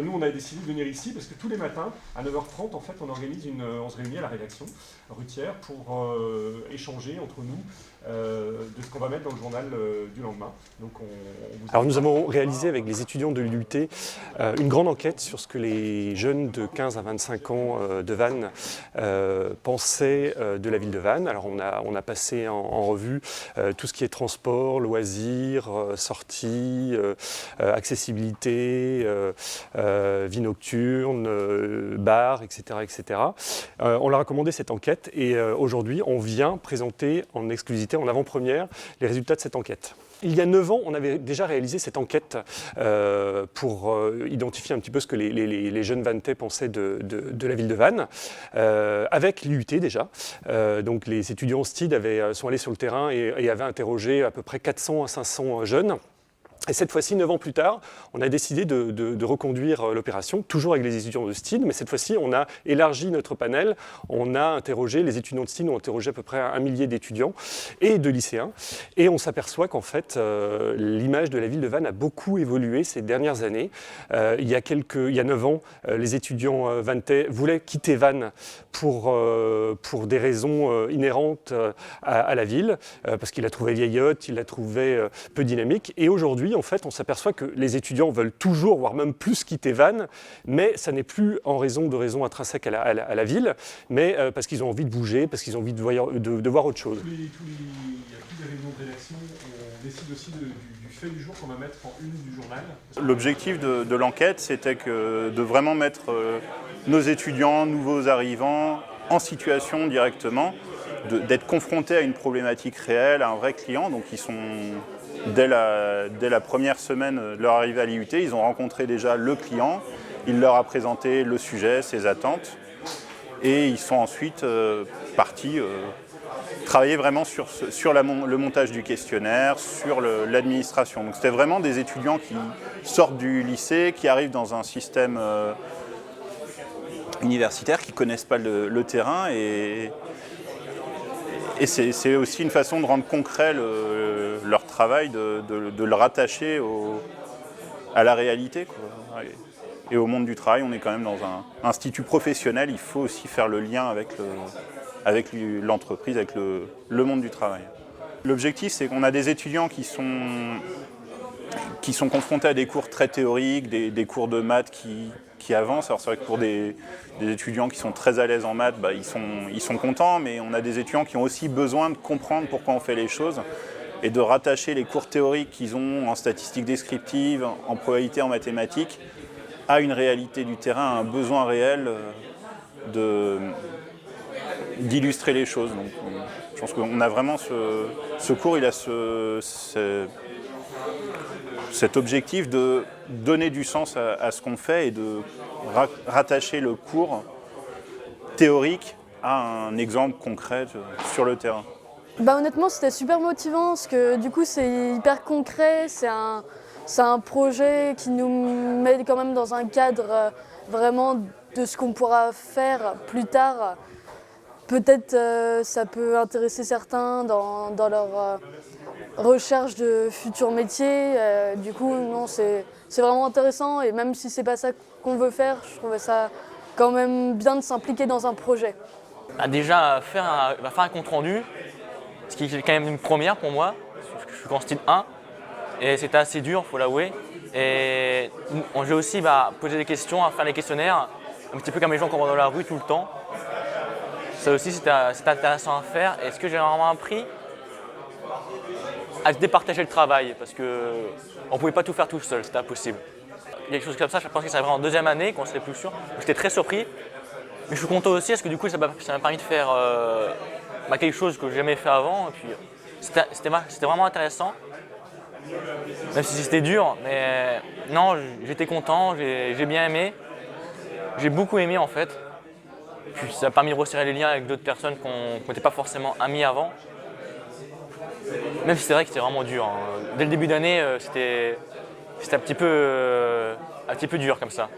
Nous, on a décidé de venir ici parce que tous les matins, à 9h30, en fait, on se réunit à la rédaction Rutière pour échanger entre nous de ce qu'on va mettre dans le journal du lendemain. Donc Alors nous avons réalisé avec les étudiants de l'UT une grande enquête sur ce que les jeunes de 15 à 25 ans de Vannes pensaient de la ville de Vannes. Alors on a passé en revue tout ce qui est transport, loisirs, sorties, accessibilité, vie nocturne, bars, etc. etc. On leur a commandé cette enquête et aujourd'hui on vient présenter en exclusivité, en avant-première, les résultats de cette enquête. Il y a 9 ans, on avait déjà réalisé cette enquête pour identifier un petit peu ce que les jeunes Vanntais pensaient de la ville de Vannes, avec l'IUT déjà. Donc les étudiants STID sont allés sur le terrain et avaient interrogé à peu près 400 à 500 jeunes. Et cette fois-ci, 9 ans plus tard, on a décidé de reconduire l'opération, toujours avec les étudiants de STID, mais cette fois-ci, on a élargi notre panel. On a interrogé, les étudiants de STID ont interrogé à peu près 1 millier d'étudiants et de lycéens. Et on s'aperçoit qu'en fait, l'image de la ville de Vannes a beaucoup évolué ces dernières années. Il y a 9 ans, les étudiants vanntais voulaient quitter Vannes pour des raisons inhérentes à la ville, parce qu'ils la trouvaient vieillotte, ils la trouvaient peu dynamique. Et aujourd'hui, en fait, on s'aperçoit que les étudiants veulent toujours, voire même plus, quitter Vannes, mais ça n'est plus en raison de raisons intrinsèques à la ville, mais parce qu'ils ont envie de bouger, parce qu'ils ont envie de voir autre chose. Il y a toutes les réunions de rédaction, on décide aussi du fait du jour qu'on va mettre en une du journal. L'objectif de l'enquête, c'était de vraiment mettre nos étudiants, nouveaux arrivants, en situation directement, d'être confrontés à une problématique réelle, à un vrai client. Donc ils sont... Dès la première semaine de leur arrivée à l'IUT, ils ont rencontré déjà le client, il leur a présenté le sujet, ses attentes, et ils sont ensuite partis travailler vraiment sur le montage du questionnaire, sur l'administration. Donc c'était vraiment des étudiants qui sortent du lycée, qui arrivent dans un système universitaire, qui ne connaissent pas le terrain, et c'est aussi une façon de rendre concret leur travail, de le rattacher à la réalité, quoi. Et au monde du travail. On est quand même dans un institut professionnel, il faut aussi faire le lien avec l'entreprise, avec le monde du travail. L'objectif, c'est qu'on a des étudiants qui sont confrontés à des cours très théoriques, des cours de maths qui avancent. Alors c'est vrai que pour des étudiants qui sont très à l'aise en maths, ils sont contents, mais on a des étudiants qui ont aussi besoin de comprendre pourquoi on fait les choses et de rattacher les cours théoriques qu'ils ont en statistiques descriptives, en probabilité, en mathématiques, à une réalité du terrain, à un besoin réel d'illustrer les choses. Donc, je pense qu'on a vraiment ce cours, il a cet objectif de donner du sens à ce qu'on fait et de rattacher le cours théorique à un exemple concret sur le terrain. Honnêtement, c'était super motivant parce que du coup, c'est hyper concret, c'est un projet qui nous met quand même dans un cadre vraiment de ce qu'on pourra faire plus tard. Peut-être ça peut intéresser certains dans leur recherche de futurs métiers. Du coup, non, c'est vraiment intéressant et même si c'est pas ça qu'on veut faire, je trouvais ça quand même bien de s'impliquer dans un projet. Déjà, faire un compte rendu, ce qui est quand même une première pour moi, parce que je suis qu'en style 1 et c'était assez dur, il faut l'avouer. Et j'ai aussi posé des questions, à faire les questionnaires, un petit peu comme les gens qu'on voit dans la rue tout le temps. Ça aussi, c'était intéressant à faire. Et ce que j'ai vraiment appris, à départager le travail, parce qu'on ne pouvait pas tout faire tout seul, c'était impossible. Il y a des choses comme ça, je pense que ça arrivera en deuxième année, qu'on serait plus sûr. J'étais très surpris, mais je suis content aussi, parce que du coup, ça m'a permis de faire quelque chose que je n'ai jamais fait avant. Et puis, c'était vraiment intéressant, même si c'était dur. Mais non, j'étais content, j'ai bien aimé. J'ai beaucoup aimé en fait. Puis ça a permis de resserrer les liens avec d'autres personnes qu'on n'était pas forcément amis avant. Même si c'est vrai que c'était vraiment dur. Dès le début d'année, c'était un petit peu dur comme ça.